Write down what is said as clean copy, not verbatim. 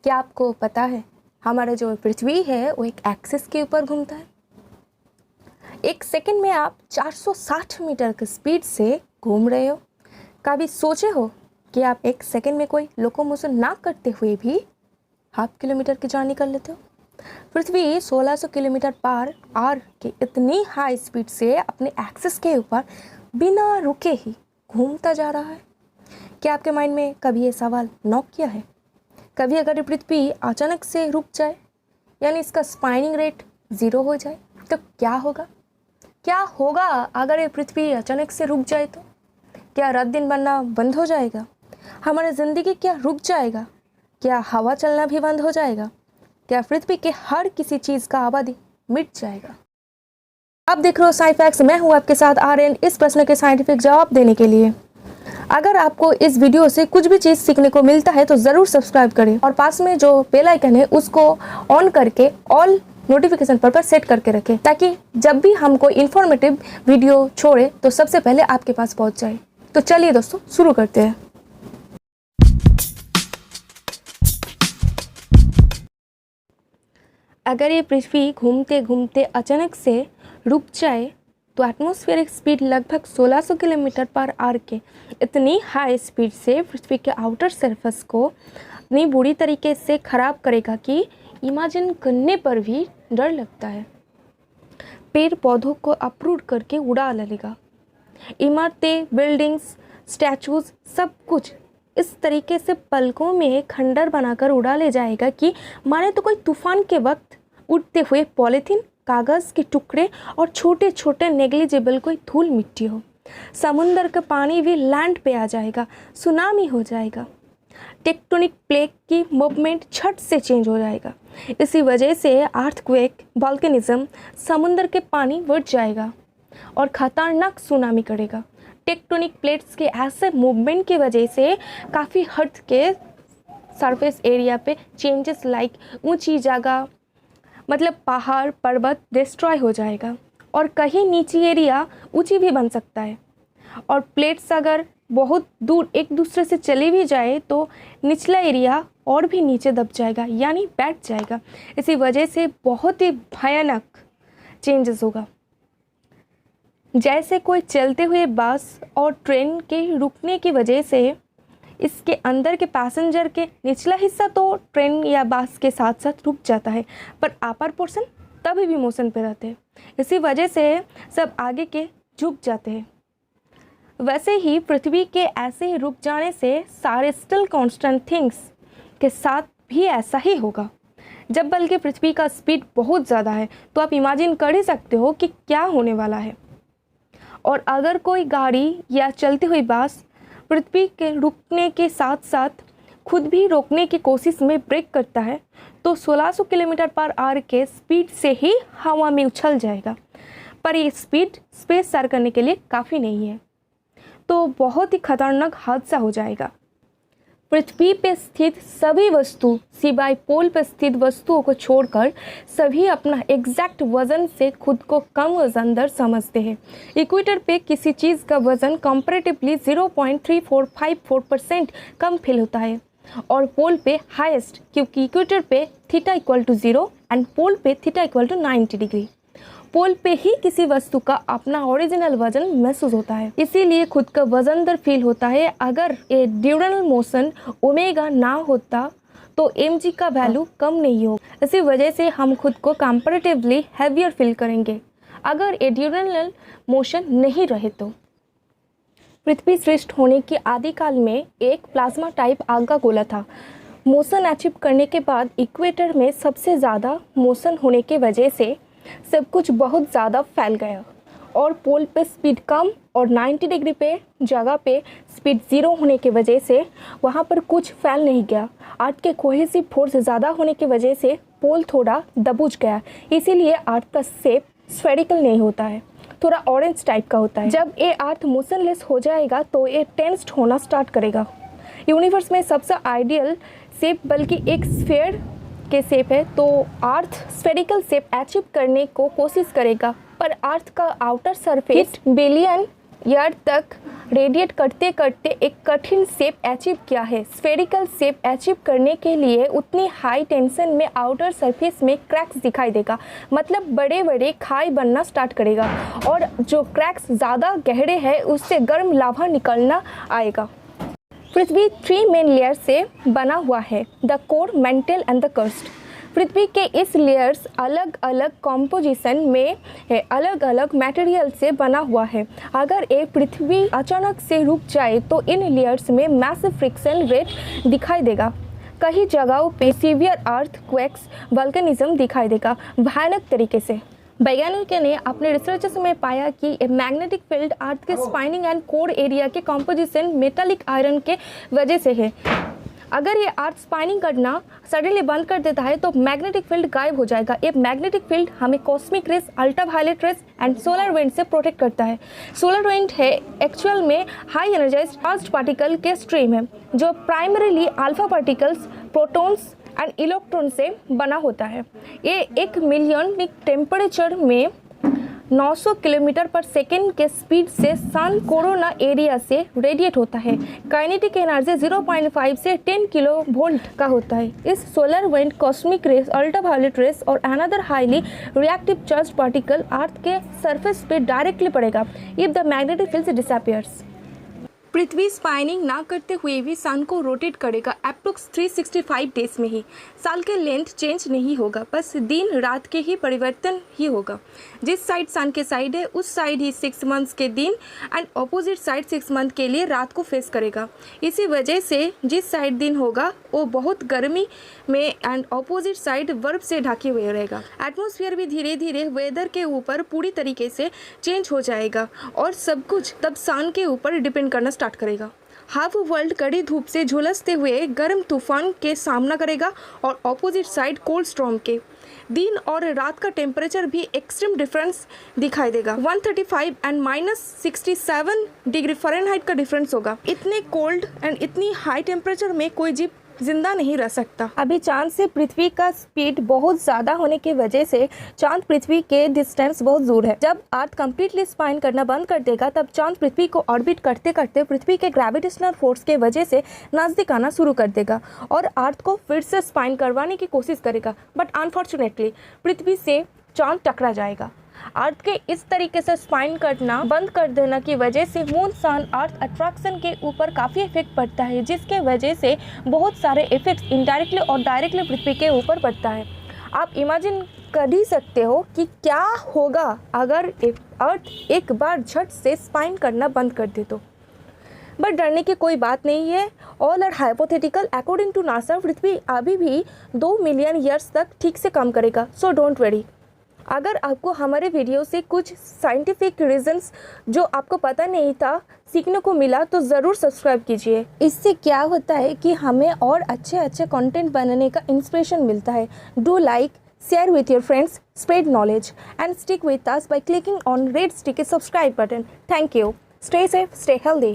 क्या आपको पता है हमारा जो पृथ्वी है वो एक एक्सिस के ऊपर घूमता है। एक सेकंड में आप 460 मीटर की स्पीड से घूम रहे हो। कभी सोचे हो कि आप एक सेकंड में कोई लोकोमोशन ना करते हुए भी हाफ किलोमीटर की जर्नी कर लेते हो। पृथ्वी 1600 किलोमीटर पर आवर की इतनी हाई स्पीड से अपने एक्सिस के ऊपर बिना रुके ही घूमता जा रहा है। क्या आपके माइंड में कभी ये सवाल नॉक किया है? कभी अगर पृथ्वी अचानक से रुक जाए, यानी इसका स्पाइनिंग रेट 0 हो जाए, तो क्या होगा? क्या होगा अगर ये पृथ्वी अचानक से रुक जाए तो? क्या रात दिन बनना बंद हो जाएगा? हमारी ज़िंदगी क्या रुक जाएगा? क्या हवा चलना भी बंद हो जाएगा? क्या पृथ्वी के हर किसी चीज़ का आबादी मिट जाएगा? आप देख रहे हो साइंस फैक्ट्स, मैं हूँ आपके साथ आर्यन, इस प्रश्न के साइंटिफिक जवाब देने के लिए। अगर आपको इस वीडियो से कुछ भी चीज़ सीखने को मिलता है तो ज़रूर सब्सक्राइब करें और पास में जो बेल आइकन है उसको ऑन करके ऑल नोटिफिकेशन पर सेट करके रखें, ताकि जब भी हम कोई इन्फॉर्मेटिव वीडियो छोड़े तो सबसे पहले आपके पास पहुंच जाए। तो चलिए दोस्तों, शुरू करते हैं। अगर ये पृथ्वी घूमते घूमते अचानक से रुक जाए तो एटमॉस्फेरिक स्पीड लगभग 1600 किलोमीटर पर आवर के इतनी हाई स्पीड से पृथ्वी के आउटर सरफेस को इतनी बुरी तरीके से ख़राब करेगा कि इमेजिन करने पर भी डर लगता है। पेड़ पौधों को अपरूट करके उड़ा लेगा। इमारतें, बिल्डिंग्स, स्टैचूज़, सब कुछ इस तरीके से पलकों में खंडर बनाकर उड़ा ले जाएगा कि माने तो कोई तूफान के वक्त उड़ते हुए पॉलीथीन, कागज़ के टुकड़े और छोटे छोटे नेग्लिजिबल कोई धूल मिट्टी हो। समुंदर का पानी भी लैंड पे आ जाएगा, सुनामी हो जाएगा। टेक्टोनिक प्लेट की मूवमेंट छट से चेंज हो जाएगा। इसी वजह से अर्थक्वेक, वोल्केनिज्म, समुंदर के पानी बढ़ जाएगा और खतरनाक सुनामी करेगा। टेक्टोनिक प्लेट्स के ऐसे मूवमेंट की वजह से काफ़ी हद के सरफेस एरिया पे चेंजेस लाइक ऊंची जगह, मतलब पहाड़ पर्वत डिस्ट्रॉय हो जाएगा और कहीं नीची एरिया ऊंची भी बन सकता है। और प्लेट्स अगर बहुत दूर एक दूसरे से चली भी जाए तो निचला एरिया और भी नीचे दब जाएगा, यानी बैठ जाएगा। इसी वजह से बहुत ही भयानक चेंजेस होगा। जैसे कोई चलते हुए बस और ट्रेन के रुकने की वजह से इसके अंदर के पैसेंजर के निचला हिस्सा तो ट्रेन या बस के साथ साथ रुक जाता है, पर अपर पोर्शन तभी भी मोशन पे रहते हैं। इसी वजह से सब आगे के झुक जाते हैं। वैसे ही पृथ्वी के ऐसे ही रुक जाने से सारे स्टिल कांस्टेंट थिंग्स के साथ भी ऐसा ही होगा। जब बल्कि पृथ्वी का स्पीड बहुत ज़्यादा है तो आप इमेजिन कर ही सकते हो कि क्या होने वाला है। और अगर कोई गाड़ी या चलती हुई बस पृथ्वी के रुकने के साथ साथ खुद भी रोकने की कोशिश में ब्रेक करता है तो 1600 किलोमीटर पर आवर के स्पीड से ही हवा में उछल जाएगा। पर ये स्पीड स्पेस सैर करने के लिए काफ़ी नहीं है, तो बहुत ही खतरनाक हादसा हो जाएगा। पृथ्वी पर स्थित सभी वस्तु सिवाय पोल पर स्थित वस्तुओं को छोड़कर सभी अपना एग्जैक्ट वजन से खुद को कम वजनदार समझते हैं। इक्वेटर पे किसी चीज़ का वजन कंपैरेटिवली 0.3454% कम फील होता है और पोल पे हाईएस्ट, क्योंकि इक्वेटर पे थीटा = 0 एंड पोल पे थीटा = 90 डिग्री। पोल पे ही किसी वस्तु का अपना ओरिजिनल वजन महसूस होता है, इसीलिए खुद का वजनदार फील होता है। अगर ये ड्यूरेनल मोशन ओमेगा ना होता तो mg का वैल्यू कम नहीं होगा। इसी वजह से हम खुद को कंपैरेटिवली हैवियर फील करेंगे अगर ये ड्यूरेनल मोशन नहीं रहे तो। पृथ्वी सृष्टि होने के आदिकाल में एक प्लाज्मा टाइप आग का गोला था। मोशन अचीव करने के बाद इक्वेटर में सबसे ज़्यादा मोशन होने की वजह से सब कुछ बहुत ज़्यादा फैल गया और पोल पे स्पीड कम और 90 डिग्री पे जगह पे स्पीड 0 होने की वजह से वहाँ पर कुछ फैल नहीं गया। अर्थ के कोहेसिव फोर्स ज़्यादा होने की वजह से पोल थोड़ा दबुच गया, इसीलिए अर्थ का शेप स्फेरिकल नहीं होता है, थोड़ा ऑरेंज टाइप का होता है। जब ये अर्थ मोशनलेस हो जाएगा तो ये टेंस्ड होना स्टार्ट करेगा। यूनिवर्स में सबसे आइडियल शेप बल्कि एक स्फीयर के शेप है, तो अर्थ स्फेरिकल शेप अचीव करने को कोशिश करेगा, पर अर्थ का आउटर सरफेस बिलियन ईयर तक रेडिएट करते करते एक कठिन शेप अचीव किया है। स्फेरिकल शेप अचीव करने के लिए उतनी हाई टेंशन में आउटर सरफेस में क्रैक्स दिखाई देगा, मतलब बड़े बड़े खाई बनना स्टार्ट करेगा और जो क्रैक्स ज़्यादा गहरे हैं उससे गर्म लावा निकलना आएगा। पृथ्वी 3 मेन लेयर से बना हुआ है, the core, mantle and the crust. पृथ्वी के इस लेयर्स अलग अलग कॉम्पोजिशन में है, अलग अलग मटेरियल से बना हुआ है। अगर एक पृथ्वी अचानक से रुक जाए तो इन लेयर्स में मैसिव फ्रिक्शन रेट दिखाई देगा। कई जगहों पे सीवियर अर्थक्वेक्स, वल्केनिज्म दिखाई देगा भयानक तरीके से। वैज्ञानिकों ने अपने रिसर्चेस में पाया कि मैग्नेटिक फील्ड अर्थ के स्पाइनिंग एंड कोर एरिया के कॉम्पोजिशन मेटालिक आयरन के वजह से है। अगर ये अर्थ स्पाइनिंग करना सडनली बंद कर देता है तो मैग्नेटिक फील्ड गायब हो जाएगा। ये मैग्नेटिक फील्ड हमें cosmic rays, ultraviolet race and solar wind से प्रोटेक्ट करता है। सोलर विंड है एक्चुअल में हाई एनर्जाइज्ड चार्ज्ड पार्टिकल के स्ट्रीम है जो primarily alpha particles, protons and electron से बना होता है। ये 1 मिलियन टेम्परेचर में 900 किलोमीटर पर सेकेंड के स्पीड से सन कोरोना एरिया से रेडिएट होता है। काइनेटिक एनर्जी 0.5 से 10 किलो वोल्ट का होता है। इस solar wind cosmic rays, ultraviolet rays और another highly reactive charge particle earth के सरफेस पे डायरेक्टली पड़ेगा if the magnetic field disappears. पृथ्वी स्पाइनिंग ना करते हुए भी सन को रोटेट करेगा अप्रोक्स 365 डेज में ही। साल के लेंथ चेंज नहीं होगा, बस दिन रात के ही परिवर्तन ही होगा। जिस साइड सन के साइड है उस साइड ही 6 मंथ्स के दिन एंड अपोजिट साइड 6 मंथ के लिए रात को फेस करेगा। इसी वजह से जिस साइड दिन होगा वो बहुत गर्मी में एंड अपोजिट साइड बर्फ से ढके हुए रहेगा। एटमॉस्फेयर भी धीरे धीरे वेदर के ऊपर पूरी तरीके से चेंज हो जाएगा और सब कुछ तब सन के ऊपर डिपेंड करना स्टार्ट करेगा। हाफ वर्ल्ड कड़ी धूप से झुलसते हुए गर्म तूफान के सामना करेगा और ऑपोजिट साइड कोल्ड स्टॉर्म के। दिन और रात का टेम्परेचर भी एक्सट्रीम डिफरेंस दिखाई देगा। 135 एंड -67 डिग्री फ़ारेनहाइट का डिफरेंस होगा। इतने कोल्ड एंड इतनी हाई टेम्परेचर में कोई जीव जिंदा नहीं रह सकता। अभी चांद से पृथ्वी का स्पीड बहुत ज़्यादा होने की वजह से चांद पृथ्वी के डिस्टेंस बहुत दूर है। जब अर्थ कम्प्लीटली स्पाइन करना बंद कर देगा तब चांद पृथ्वी को ऑर्बिट करते करते पृथ्वी के ग्रेविटेशनल फोर्स के वजह से नज़दीक आना शुरू कर देगा और अर्थ को फिर से स्पाइन करवाने की कोशिश करेगा। बट अनफॉर्चुनेटली पृथ्वी से चांद टकरा जाएगा। अर्थ के इस तरीके से स्पाइन करना बंद कर देने की वजह से मून सन अर्थ अट्रैक्शन के ऊपर काफ़ी इफेक्ट पड़ता है, जिसके वजह से बहुत सारे इफेक्ट्स इनडायरेक्टली और डायरेक्टली पृथ्वी के ऊपर पड़ता है। आप इमेजिन कर ही सकते हो कि क्या होगा अगर अर्थ एक बार झट से स्पाइन करना बंद कर दे तो। बट डरने की कोई बात नहीं है। All are hypothetical. According to NASA पृथ्वी अभी भी 2 मिलियन ईयर्स तक ठीक से काम करेगा, सो डोंट वरी। अगर आपको हमारे वीडियो से कुछ साइंटिफिक रीजंस जो आपको पता नहीं था सीखने को मिला तो ज़रूर सब्सक्राइब कीजिए। इससे क्या होता है कि हमें और अच्छे कंटेंट बनाने का इंस्पिरेशन मिलता है। Do like, share with your friends, spread knowledge and stick with us by clicking on red sticky subscribe button. Thank you. Stay safe, stay healthy.